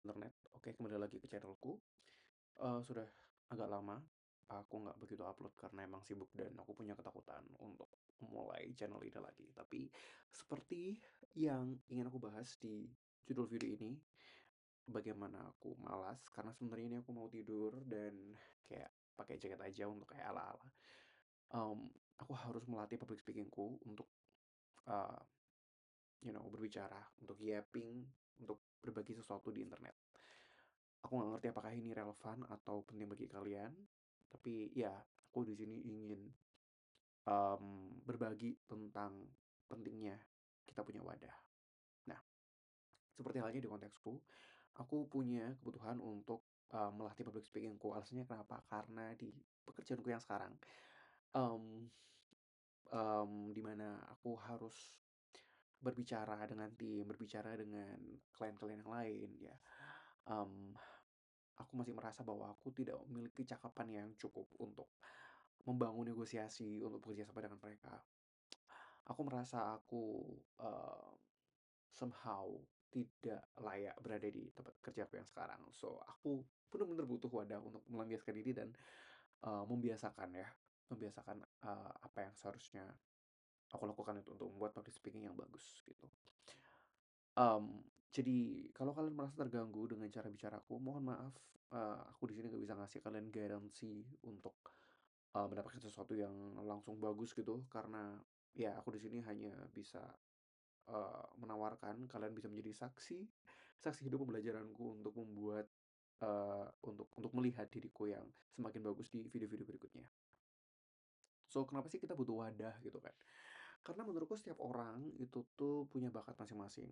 internet. Oke, kembali lagi ke channelku. Sudah agak lama aku nggak begitu upload karena emang sibuk dan aku punya ketakutan untuk memulai channel ini lagi. Tapi seperti yang ingin aku bahas di judul video ini, bagaimana aku malas karena sebenarnya ini aku mau tidur dan kayak pakai jaket aja untuk kayak ala-ala. Aku harus melatih public speakingku untuk uh, berbicara, untuk yapping, untuk berbagi sesuatu di internet. Aku nggak ngerti apakah ini relevan atau penting bagi kalian, tapi ya aku di sini ingin berbagi tentang pentingnya kita punya wadah. Nah, seperti halnya di konteksku, aku punya kebutuhan untuk melatih public speakingku. Alasannya kenapa? Karena di pekerjaanku yang sekarang, em, di mana aku harus berbicara dengan tim, berbicara dengan klien-klien yang lain, ya. Em, aku masih merasa bahwa aku tidak memiliki cakapan yang cukup untuk membangun negosiasi untuk bekerja sama dengan mereka. Aku merasa aku, somehow tidak layak berada di tempat kerjaku yang sekarang. So, aku benar-benar butuh wadah untuk melampiaskan diri dan, membiasakan ya, membiasakan, apa yang seharusnya aku lakukan itu untuk membuat public speaking yang bagus, gitu. Jadi kalau kalian merasa terganggu dengan cara bicaraku, mohon maaf, aku di sini nggak bisa ngasih kalian garansi untuk, mendapatkan sesuatu yang langsung bagus gitu, karena ya aku di sini hanya bisa, menawarkan kalian bisa menjadi saksi, saksi hidup pembelajaranku untuk membuat, untuk melihat diriku yang semakin bagus di video-video berikutnya. So, kenapa sih kita butuh wadah gitu kan? Karena menurutku setiap orang itu tuh punya bakat masing-masing.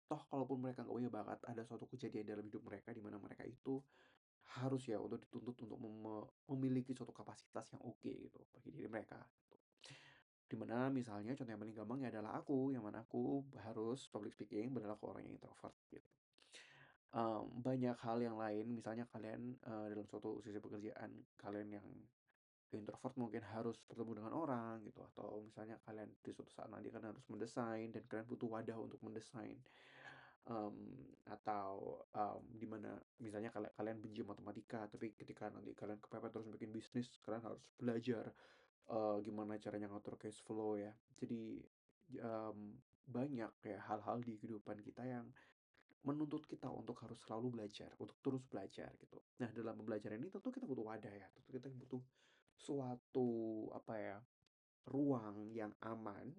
Toh kalaupun mereka nggak punya bakat, ada suatu kejadian dalam hidup mereka di mana mereka itu harus ya untuk dituntut untuk memiliki suatu kapasitas yang oke gitu bagi diri mereka gitu. Di mana misalnya contoh yang paling gampang ya adalah aku, yang mana aku harus public speaking berlaku orang yang introvert gitu. Banyak hal yang lain misalnya kalian, dalam suatu sisi pekerjaan kalian yang introvert mungkin harus bertemu dengan orang gitu, atau misalnya kalian di suatu saat nanti kalian harus mendesain dan kalian butuh wadah untuk mendesain. Atau, di mana misalnya kalian benci matematika, tapi ketika nanti kalian kepepet terus bikin bisnis, kalian harus belajar, gimana caranya ngatur cash flow ya. Jadi, banyak ya hal-hal di kehidupan kita yang menuntut kita untuk harus selalu belajar, untuk terus belajar gitu. Nah, dalam pembelajaran ini tentu kita butuh wadah ya, tentu kita butuh suatu, apa ya, ruang yang aman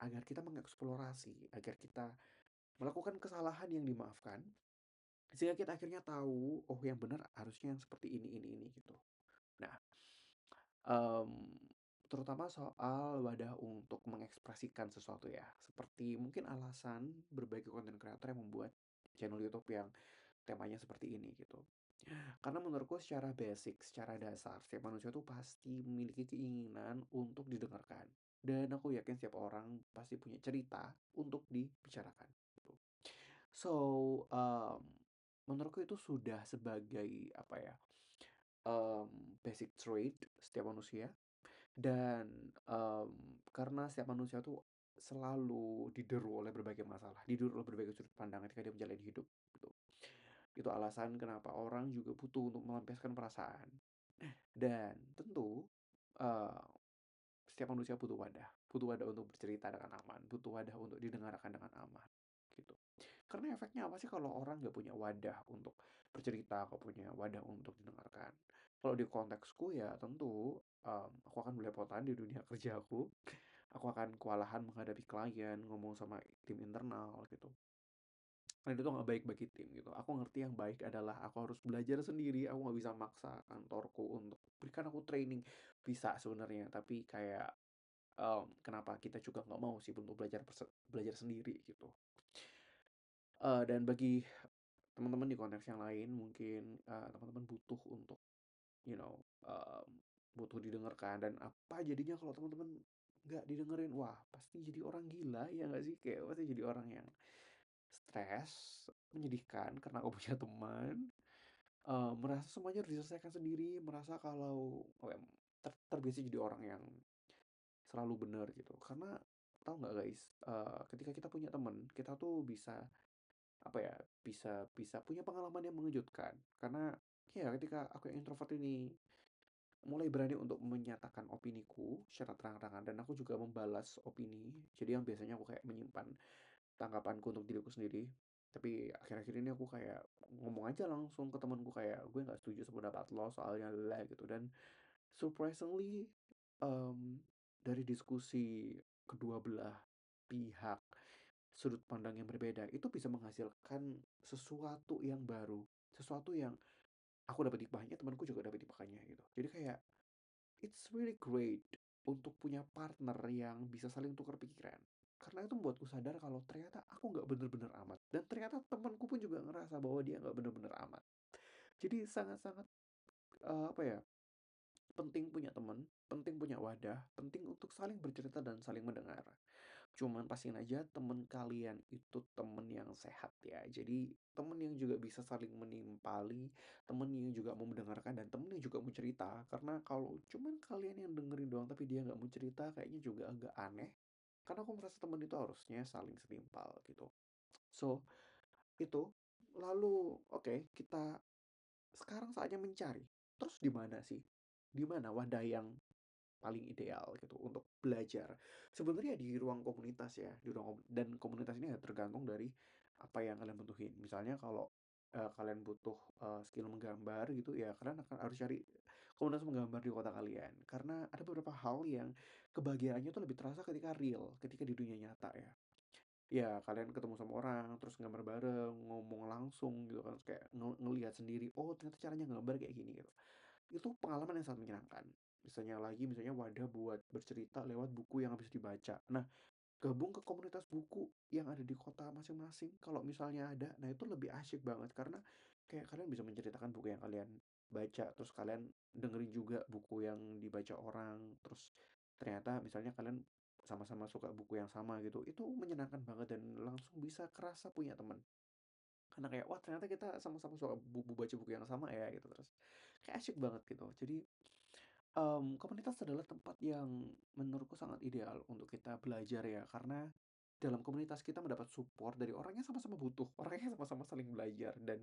agar kita mengeksplorasi, agar kita melakukan kesalahan yang dimaafkan, sehingga kita akhirnya tahu, oh yang benar harusnya yang seperti ini gitu. Nah, mmm, terutama soal wadah untuk mengekspresikan sesuatu ya, seperti mungkin alasan berbagai konten kreator yang membuat channel YouTube yang temanya seperti ini gitu. Karena menurutku secara basic, secara dasar, setiap manusia tuh pasti memiliki keinginan untuk didengarkan. Dan aku yakin setiap orang pasti punya cerita untuk dibicarakan, gitu. So, menurutku itu sudah sebagai apa ya, basic trait setiap manusia dan, karena setiap manusia tuh selalu dideru oleh berbagai masalah, dideru oleh berbagai sudut pandang ketika dia menjalani hidup, gitu. Itu alasan kenapa orang juga butuh untuk melampiaskan perasaan. Dan tentu, eee, setiap manusia butuh wadah untuk bercerita dengan aman, butuh wadah untuk didengarkan dengan aman, gitu. Karena efeknya apa sih kalau orang nggak punya wadah untuk bercerita, nggak punya wadah untuk didengarkan? Kalau di konteksku ya tentu, aku akan belepotan di dunia kerjaku, aku akan kewalahan menghadapi klien, ngomong sama tim internal gitu. Dan itu nggak baik bagi tim gitu. Aku ngerti yang baik adalah aku harus belajar sendiri, aku nggak bisa maksa kantorku untuk berikan aku training. Bisa sebenarnya, tapi kayak, kenapa kita juga nggak mau sih untuk belajar sendiri gitu. Dan bagi teman-teman di konteks yang lain mungkin, teman-teman butuh untuk, you know, butuh didengarkan dan apa jadinya kalau teman-teman nggak didengerin, wah pasti jadi orang gila, ya nggak sih? Kayak pasti jadi orang yang stres, menyedihkan karena nggak punya teman, merasa semuanya harus diselesaikan sendiri, merasa kalau, terbiasa jadi orang yang selalu benar gitu. Karena tahu nggak guys, ketika kita punya teman, kita tuh bisa apa ya, bisa bisa punya pengalaman yang mengejutkan. Karena, ya ketika aku yang introvert ini mulai berani untuk menyatakan opiniku secara terang-terangan dan aku juga membalas opini. Jadi yang biasanya aku kayak menyimpan tanggapanku untuk diriku sendiri. Tapi akhir-akhir ini aku kayak ngomong aja langsung ke temanku kayak, "Gue nggak setuju sama pendapat lo soalnya lah," gitu. Dan surprisingly, dari diskusi kedua belah pihak, sudut pandang yang berbeda, itu bisa menghasilkan sesuatu yang baru, sesuatu yang aku dapat hikmahnya, temanku juga dapat hikmahnya gitu. Jadi kayak it's really great untuk punya partner yang bisa saling tukar pikiran. Karena itu membuatku sadar kalau ternyata aku nggak bener-bener amat. Dan ternyata temanku pun juga ngerasa bahwa dia nggak bener-bener amat. Jadi sangat-sangat, apa ya, penting punya teman, penting punya wadah, penting untuk saling bercerita dan saling mendengar. Cuman pastiin aja temen kalian itu temen yang sehat ya. Jadi temen yang juga bisa saling menimpali, temen yang juga mau mendengarkan, dan temen yang juga mau cerita. Karena kalau cuman kalian yang dengerin doang tapi dia nggak mau cerita, kayaknya juga agak aneh. Karena aku merasa temen itu harusnya saling setimpal gitu. So, itu. Lalu, oke, kita sekarang saatnya mencari. Terus di mana sih? Di mana wadah yang paling ideal gitu untuk belajar. Sebenarnya di ruang komunitas ya, di ruang dan komunitas ini ya tergantung dari apa yang kalian butuhin. Misalnya kalau, kalian butuh, skill menggambar gitu ya, kalian akan harus cari komunitas menggambar di kota kalian. Karena ada beberapa hal yang kebahagiaannya tuh lebih terasa ketika real, ketika di dunia nyata ya. Ya, kalian ketemu sama orang, terus gambar bareng, ngomong langsung gitu kan, terus kayak ngelihat sendiri, "Oh ternyata caranya gambar kayak gini," gitu. Itu pengalaman yang sangat menyenangkan. Misalnya wadah buat bercerita lewat buku yang habis dibaca. Nah, gabung ke komunitas buku yang ada di kota masing-masing kalau misalnya ada, nah itu lebih asyik banget karena kayak kalian bisa menceritakan buku yang kalian baca, terus kalian dengerin juga buku yang dibaca orang, terus ternyata misalnya kalian sama-sama suka buku yang sama gitu, itu menyenangkan banget dan langsung bisa kerasa punya teman. Karena kayak, wah ternyata kita sama-sama suka baca buku yang sama ya gitu, terus kayak asyik banget gitu. Jadi, komunitas adalah tempat yang menurutku sangat ideal untuk kita belajar ya, karena dalam komunitas kita mendapat support dari orang yang sama-sama butuh, orang yang sama-sama saling belajar, dan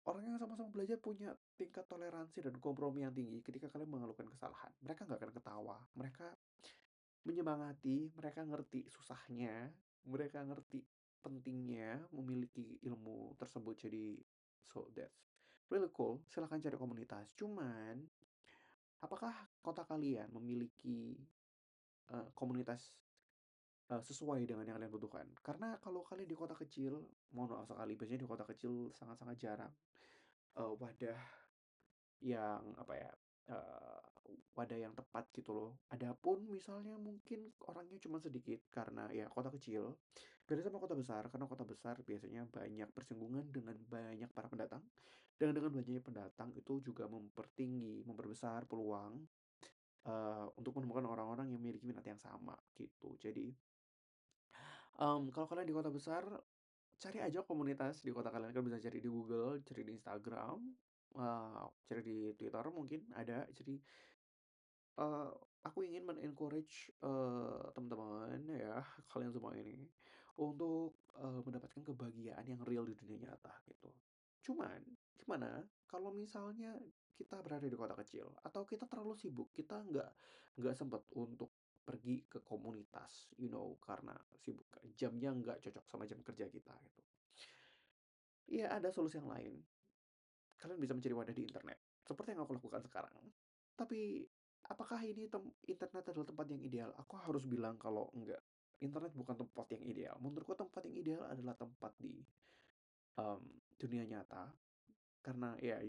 orang yang sama-sama belajar punya tingkat toleransi dan kompromi yang tinggi ketika kalian mengeluhkan kesalahan. Mereka nggak akan ketawa, mereka menyemangati, mereka ngerti susahnya, mereka ngerti pentingnya memiliki ilmu tersebut. Jadi, so that's really cool. Silahkan cari komunitas. Cuman, apakah kota kalian memiliki, komunitas, sesuai dengan yang kalian butuhkan? Karena kalau kalian di kota kecil, mohon maaf sekali, biasanya di kota kecil sangat-sangat jarang, wadah yang, apa ya, eee, wadah yang tepat gitu loh. Adapun misalnya mungkin orangnya cuma sedikit karena ya kota kecil, beda sama kota besar, karena kota besar biasanya banyak bersinggungan dengan banyak para pendatang, dan dengan banyaknya pendatang itu juga memperbesar peluang, untuk menemukan orang-orang yang memiliki minat yang sama, gitu. Jadi, kalau kalian di kota besar, cari aja komunitas di kota kalian. Kalian bisa cari di Google, cari di Instagram, cari di Twitter mungkin ada. Jadi, Eee, aku ingin men-encourage, teman-teman ya, kalian semua ini, untuk, mendapatkan kebahagiaan yang real di dunia nyata, gitu. Cuman, gimana kalau misalnya kita berada di kota kecil, atau kita terlalu sibuk, kita nggak sempet untuk pergi ke komunitas, karena sibuk, jamnya nggak cocok sama jam kerja kita, gitu. Iya, ada solusi yang lain. Kalian bisa mencari wadah di internet, seperti yang aku lakukan sekarang. Tapi, apakah ini internet adalah tempat yang ideal? Aku harus bilang kalau enggak. Internet bukan tempat yang ideal. Menurutku tempat yang ideal adalah tempat di, dunia nyata, karena ya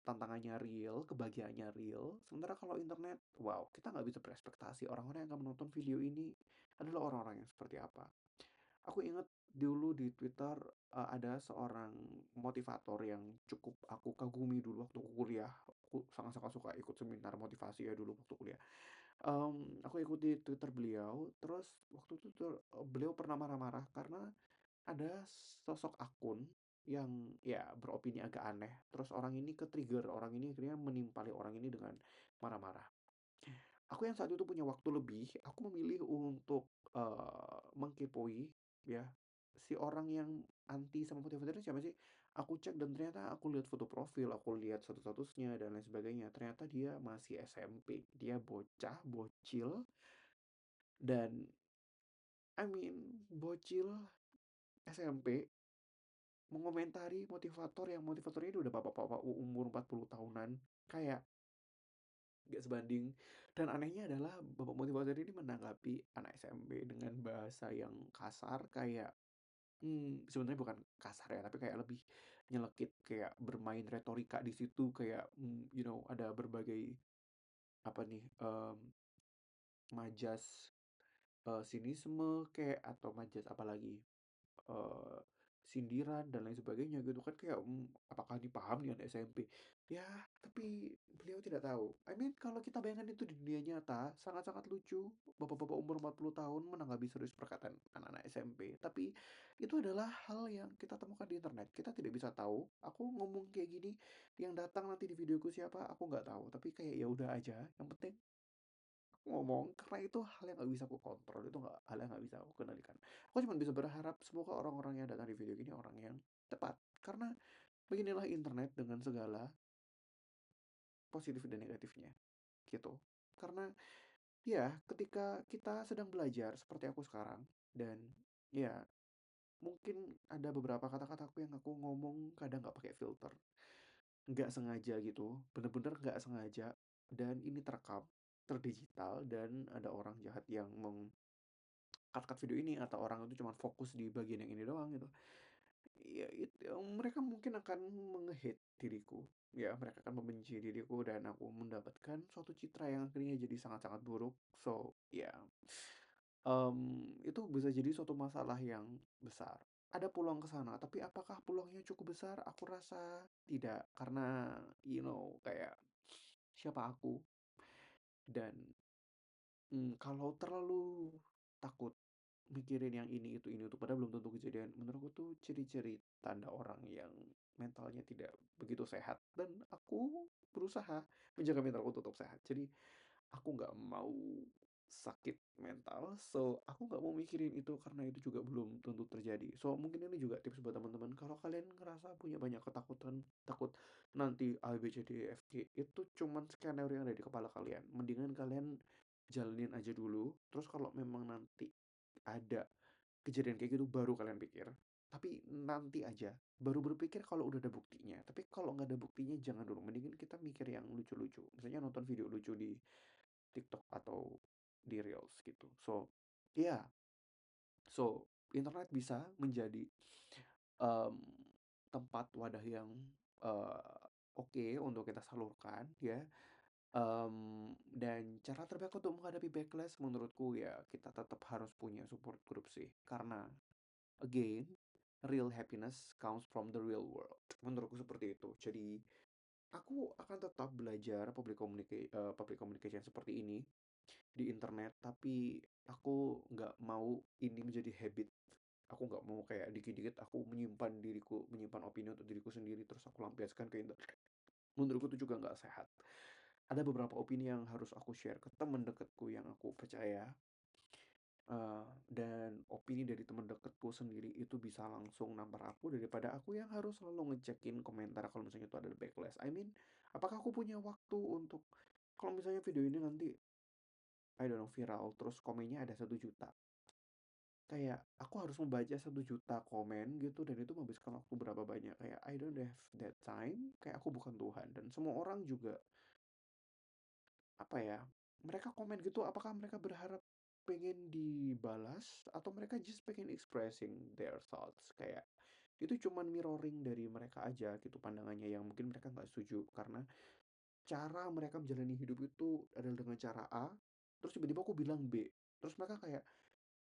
tantangannya real, kebahagiaannya real. Sementara kalau internet, wow, kita nggak bisa berekspektasi orang-orang yang akan menonton video ini adalah orang-orang yang seperti apa. Aku ingat dulu di Twitter, ada seorang motivator yang cukup aku kagumi dulu waktu aku kuliah. Aku sangat-sangat suka ikut seminar motivasi ya dulu waktu kuliah. Aku ikuti Twitter beliau, terus waktu itu tuh, beliau pernah marah-marah karena ada sosok akun yang ya beropini agak aneh, terus orang ini ke-trigger, orang ini akhirnya menimpali orang ini dengan marah-marah. Aku yang saat itu punya waktu lebih, aku memilih untuk, mengkepoin ya, si orang yang anti sama motivator ini siapa sih? Aku cek dan ternyata aku lihat foto profil, aku lihat status-statusnya dan lain sebagainya. Ternyata dia masih SMP. Dia bocah, bocil, dan bocil SMP mengomentari motivator yang motivatornya ini udah bapak-bapak umur 40 tahunan. Kayak gak sebanding. Dan anehnya adalah bapak motivator ini menanggapi anak SMP dengan bahasa yang kasar, kayak sebenarnya bukan kasar ya, tapi kayak lebih nyelekit, kayak bermain retorika di situ, kayak ada berbagai apa nih, majas sinisme kayak, atau majas apalagi, eee, sindiran dan lain sebagainya gitu kan, kayak, apakah dipahami anak SMP? Ya, tapi beliau tidak tahu. Kalau kita bayangkan itu di dunia nyata, sangat-sangat lucu, bapak-bapak umur 40 tahun menanggapi serius perkataan anak-anak SMP. Tapi itu adalah hal yang kita temukan di internet. Kita tidak bisa tahu, aku ngomong kayak gini, yang datang nanti di videoku siapa, aku nggak tahu. Tapi kayak ya udah aja, yang penting aku ngomong, karena itu hal yang nggak bisa aku kontrol, itu nggak hal yang nggak bisa aku kendalikan. Aku cuma bisa berharap semoga orang-orang yang datang di video ini orang yang tepat, karena beginilah internet dengan segala positif dan negatifnya, gitu. Karena ya ketika kita sedang belajar seperti aku sekarang, dan ya mungkin ada beberapa kata-kataku yang aku ngomong kadang nggak pakai filter, nggak sengaja gitu, bener-bener nggak sengaja, dan ini terekam, terdigital, dan ada orang jahat yang cut video ini, atau orang itu cuma fokus di bagian yang ini doang gitu. Ya mereka mungkin akan menge-hate diriku. Ya, mereka akan membenci diriku dan aku mendapatkan suatu citra yang akhirnya jadi sangat-sangat buruk. So, ya, itu bisa jadi suatu masalah yang besar. Ada peluang ke sana, tapi apakah peluangnya cukup besar? Aku rasa tidak, karena kayak siapa aku, dan kalau terlalu takut mikirin yang ini itu, padahal belum tentu kejadian. Menurutku tuh ciri-ciri tanda orang yang mentalnya tidak begitu sehat, dan aku berusaha menjaga mentalku tetap sehat. Jadi aku nggak mau sakit mental, so aku nggak mau mikirin itu karena itu juga belum tentu terjadi. So mungkin ini juga tips buat teman-teman, kalau kalian ngerasa punya banyak ketakutan, takut nanti A, B, C, D, E, F, G, itu cuman skenario yang ada di kepala kalian. Mendingan kalian jalanin aja dulu, terus kalau memang nanti ada kejadian kayak gitu baru kalian pikir. Tapi nanti aja, baru berpikir kalau udah ada buktinya. Tapi kalau nggak ada buktinya jangan dulu. Mendingan kita mikir yang lucu-lucu. Misalnya nonton video lucu di TikTok atau di Reels gitu. So, ya, so internet bisa menjadi em, tempat wadah yang oke untuk kita salurkan ya. Dan cara terbaik untuk menghadapi backlash menurutku ya kita tetap harus punya support group sih. Karena again, real happiness comes from the real world. Menurutku seperti itu. Jadi aku akan tetap belajar public communication seperti ini di internet, tapi aku nggak mau ini menjadi habit. Aku nggak mau kayak dikit-dikit aku menyimpan opini untuk diriku sendiri terus aku lampiaskan ke internet. Menurutku itu juga nggak sehat. Ada beberapa opini yang harus aku share ke teman dekatku yang aku percaya, dan opini dari teman dekatku sendiri itu bisa langsung nampar aku daripada aku yang harus selalu ngecekin komentar kalau misalnya itu ada backlash. Apakah aku punya waktu untuk kalau misalnya video ini nanti I don't know viral terus komennya ada 1 juta. Kayak aku harus membaca 1 juta komen gitu dan itu menghabiskan waktu berapa banyak, kayak I don't have that time, kayak aku bukan Tuhan dan semua orang juga apa ya, mereka komen gitu apakah mereka berharap pengen dibalas atau mereka just pengen expressing their thoughts, kayak itu cuman mirroring dari mereka aja gitu pandangannya yang mungkin mereka nggak setuju karena cara mereka menjalani hidup itu adalah dengan cara A, terus tiba-tiba aku bilang B, terus mereka kayak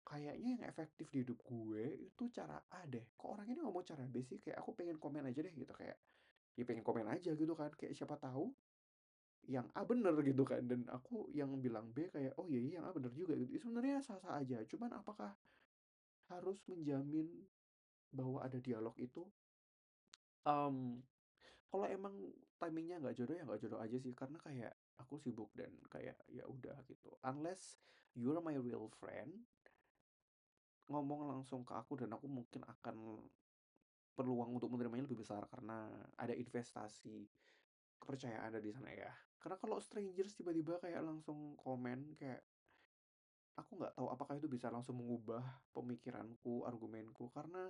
kayaknya yang efektif di hidup gue itu cara A deh, kok orang ini ngomong cara B sih, kayak aku pengen komen aja deh gitu, kayak ya pengen komen aja gitu kan, kayak siapa tahu yang A bener gitu kan, dan aku yang bilang B kayak, "Oh iya iya yang A bener juga," gitu. Sebenarnya sah-sah aja, cuman apakah harus menjamin bahwa ada dialog itu? Mmm, Kalau emang timingnya nggak jodoh, ya nggak jodoh aja sih, karena kayak aku sibuk dan kayak ya udah gitu. Unless you're my real friend, ngomong langsung ke aku dan aku mungkin akan peluang untuk menerimanya lebih besar karena ada investasi kepercayaan ada di sana ya. Karena kalau strangers tiba-tiba kayak langsung komen kayak aku nggak tahu apakah itu bisa langsung mengubah pemikiranku, argumenku, karena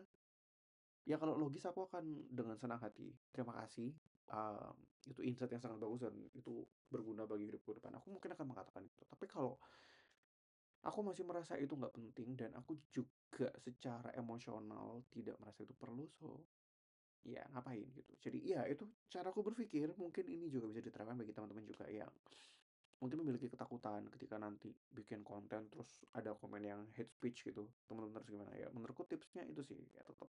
ya kalau logis aku akan dengan senang hati, "Terima kasih, itu insight yang sangat bagus dan itu berguna bagi hidupku ke depan." Aku mungkin akan mengatakan itu. Tapi kalau aku masih merasa itu nggak penting dan aku juga secara emosional tidak merasa itu perlu, so ya ngapain gitu. Jadi ya itu caraku berpikir, mungkin ini juga bisa diterapkan bagi teman-teman juga yang mungkin memiliki ketakutan ketika nanti bikin konten terus ada komen yang hate speech gitu, teman-teman harus gimana ya. Menurutku tipsnya itu sih, ya tetap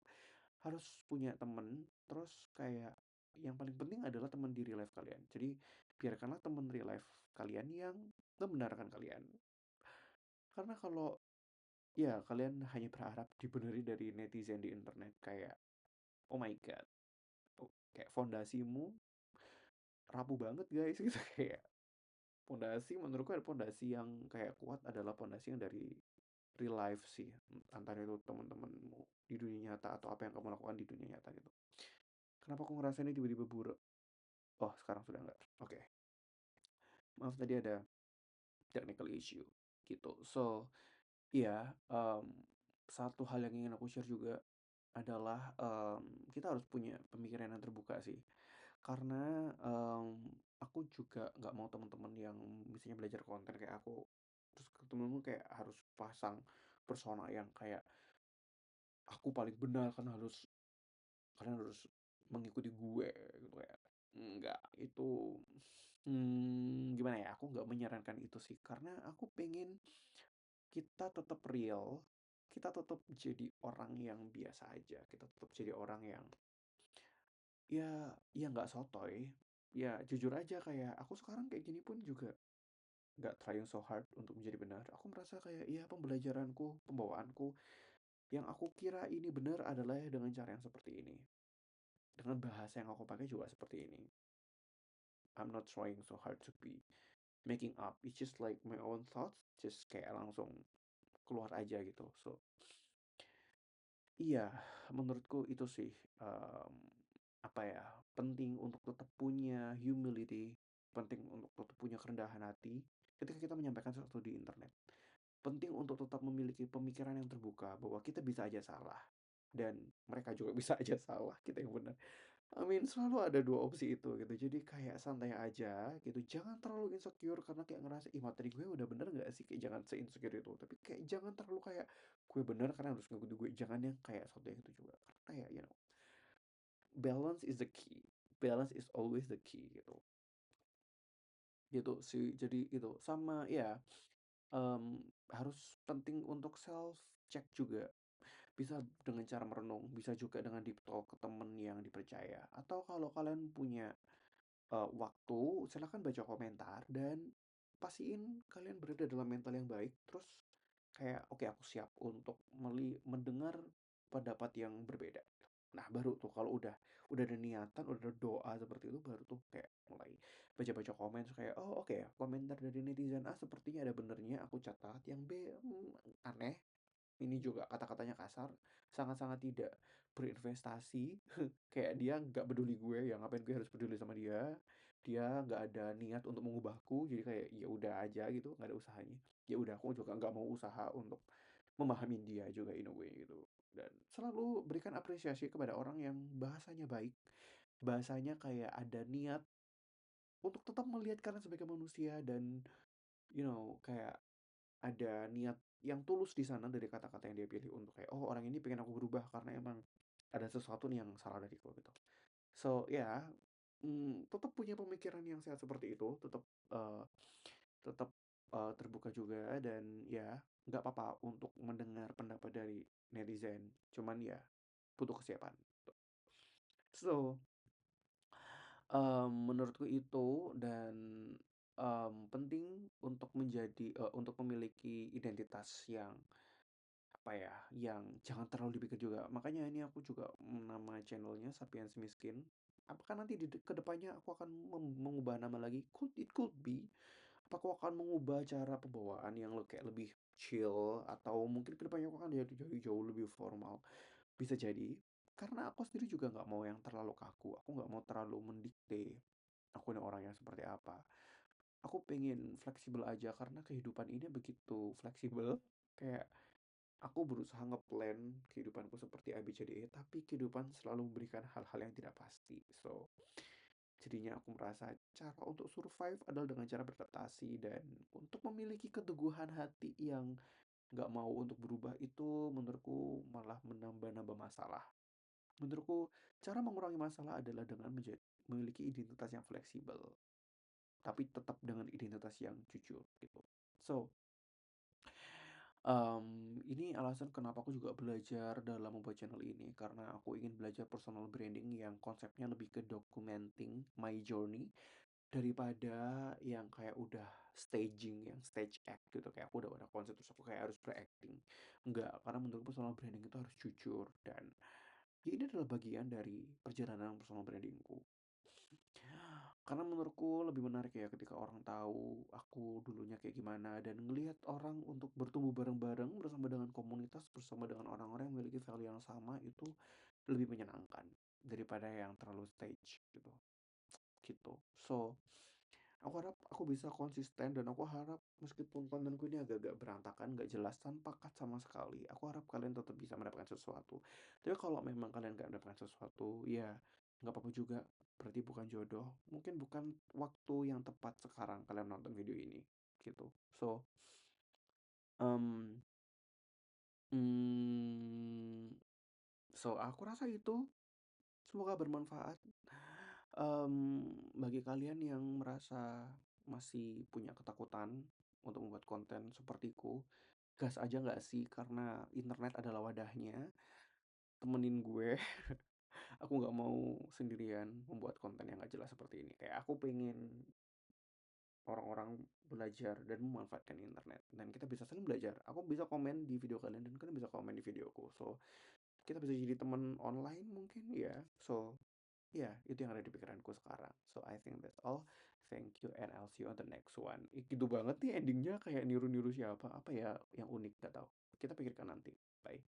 harus punya temen, terus kayak yang paling penting adalah teman di real life kalian. Jadi biarkanlah teman real life kalian yang membenarkan kalian. Karena kalau ya kalian hanya berharap dibeneri dari netizen di internet kayak, "Oh my God, kayak fondasimu rapuh banget guys," gitu. Kayak pondasi menurutku ada pondasi yang kayak kuat adalah pondasi yang dari real life sih, entah itu teman-temanmu di dunia nyata atau apa yang kamu lakukan di dunia nyata gitu. Kenapa aku ngerasa ini tiba-tiba buruk? Oh, sekarang sudah enggak. Oke. Maaf tadi ada technical issue gitu. So, iya, satu hal yang ingin aku share juga adalah, kita harus punya pemikiran yang terbuka sih. Karena, aku juga nggak mau teman-teman yang misalnya belajar konten kayak aku, terus ketemu kayak harus pasang persona yang kayak, "Aku paling benar, kalian harus mengikuti gue," gitu kayak. Enggak, itu, gimana ya, aku nggak menyarankan itu sih, karena aku pengen kita tetap real, kita tetap jadi orang yang biasa aja, kita tetap jadi orang yang ya nggak sotoy, ya jujur aja kayak aku sekarang kayak gini pun juga nggak trying so hard untuk menjadi benar. Aku merasa kayak ya pembelajaranku, pembawaanku, yang aku kira ini benar adalah dengan cara yang seperti ini. Dengan bahasa yang aku pakai juga seperti ini. I'm not trying so hard to be making up. It's just like my own thoughts, just kayak langsung keluar aja gitu. So, iya, menurutku itu sih, apa ya, penting untuk tetap punya humility, penting untuk tetap punya kerendahan hati ketika kita menyampaikan sesuatu di internet. Penting untuk tetap memiliki pemikiran yang terbuka bahwa kita bisa aja salah dan mereka juga bisa aja salah, kita yang benar. I mean, selalu ada 2 opsi itu gitu. Jadi kayak santai aja gitu, jangan terlalu insecure karena kayak ngerasa, "Ih, materi gue udah bener nggak sih?" Kayak jangan se-insecure itu. Tapi kayak jangan terlalu kayak, "Gue bener karena harus ngikutin gue." Jangan yang kayak satu yang itu juga. Karena kayak, balance is the key. Balance is always the key gitu. Gitu sih. Jadi itu, sama ya, harus penting untuk self check juga. Bisa dengan cara merenung, bisa juga dengan deep talk ke temen yang dipercaya. Atau kalau kalian punya waktu, silakan baca komentar dan pastiin kalian berada dalam mental yang baik, terus kayak, "Oke, aku siap untuk mendengar pendapat yang berbeda." Nah, baru tuh kalau udah ada niatan, udah ada doa seperti itu, baru tuh kayak mulai baca-baca komen, terus kayak, "Oh, oke ya, komentar dari netizen A sepertinya ada benernya, aku catat. Yang B, aneh." Ini juga kata-katanya kasar, sangat-sangat tidak berinvestasi, kayak dia nggak peduli gue, ya ngapain gue harus peduli sama dia. Dia nggak ada niat untuk mengubahku, jadi kayak ya udah aja gitu, nggak ada usahanya. Ya udah aku juga nggak mau usaha untuk memahami dia juga in a way gitu. Dan selalu berikan apresiasi kepada orang yang bahasanya baik, bahasanya kayak ada niat untuk tetap melihat kalian sebagai manusia dan kayak ada niat yang tulus di sana dari kata-kata yang dia pilih untuk kayak, "Oh, orang ini pengen aku berubah karena emang ada sesuatu nih yang salah dariku," gitu. So, ya, tetap punya pemikiran yang sehat seperti itu, tetap, terbuka juga dan ya nggak apa-apa untuk mendengar pendapat dari netizen, cuman ya butuh kesiapan. So, menurutku itu dan, penting untuk untuk memiliki identitas yang apa ya, yang jangan terlalu dipikir juga. Makanya ini aku juga nama channelnya Sapiens Miskin. Apakah nanti ke depannya aku akan mengubah nama lagi? It could be. Apa aku akan mengubah cara pembawaan yang kayak lebih chill atau mungkin ke depannya aku akan jadi jauh lebih formal. Bisa jadi. karena aku sendiri juga nggak mau yang terlalu kaku, aku nggak mau terlalu mendikte aku ini orangnya seperti apa. Aku pengen fleksibel aja karena kehidupan ini begitu fleksibel, kayak aku berusaha ngeplan kehidupanku seperti A, B, C, D, E, tapi kehidupan selalu memberikan hal-hal yang tidak pasti. So, jadinya aku merasa cara untuk survive adalah dengan cara beradaptasi dan untuk memiliki keteguhan hati yang nggak mau untuk berubah itu menurutku malah menambah-nambah masalah. Menurutku, cara mengurangi masalah adalah dengan memiliki identitas yang fleksibel, tapi tetap dengan identitas yang jujur gitu. So, ini alasan kenapa aku juga belajar dalam membuat channel ini, karena aku ingin belajar personal branding yang konsepnya lebih ke documenting my journey daripada yang kayak udah staging, yang stage act gitu. Kayak aku udah ada konsep terus aku kayak harus berakting. Enggak, karena menurut personal branding itu harus jujur dan ya ini adalah bagian dari perjalanan personal brandingku. Karena menurutku lebih menarik ya ketika orang tahu aku dulunya kayak gimana dan ngelihat orang untuk bertumbuh bareng-bareng bersama dengan komunitas, bersama dengan orang-orang yang memiliki value yang sama itu lebih menyenangkan daripada yang terlalu stage gitu. Gitu. So, aku harap aku bisa konsisten dan aku harap meskipun kontenku ini agak-agak berantakan, nggak jelas, tanpa cut sama sekali, aku harap kalian tetap bisa mendapatkan sesuatu. Tapi kalau memang kalian nggak mendapatkan sesuatu, ya nggak apa-apa juga. Berarti bukan jodoh. Mungkin bukan waktu yang tepat sekarang kalian nonton video ini. Gitu. So, um, mm, aku rasa itu semoga bermanfaat. Bagi kalian yang merasa masih punya ketakutan untuk membuat konten sepertiku, gas aja nggak sih? Karena internet adalah wadahnya. Temenin gue, aku nggak mau sendirian membuat konten yang nggak jelas seperti ini. Kayak aku pengen orang-orang belajar dan memanfaatkan internet. Dan kita bisa saling belajar. Aku bisa komen di video kalian dan kalian bisa komen di videoku. So, kita bisa jadi teman online mungkin ya. So, ya, itu yang ada di pikiranku sekarang. So, I think that's all. Thank you and I'll see you on the next one. Gitu banget nih endingnya kayak niru-niru siapa. Apa ya yang unik, gak tahu. Kita pikirkan nanti. Bye.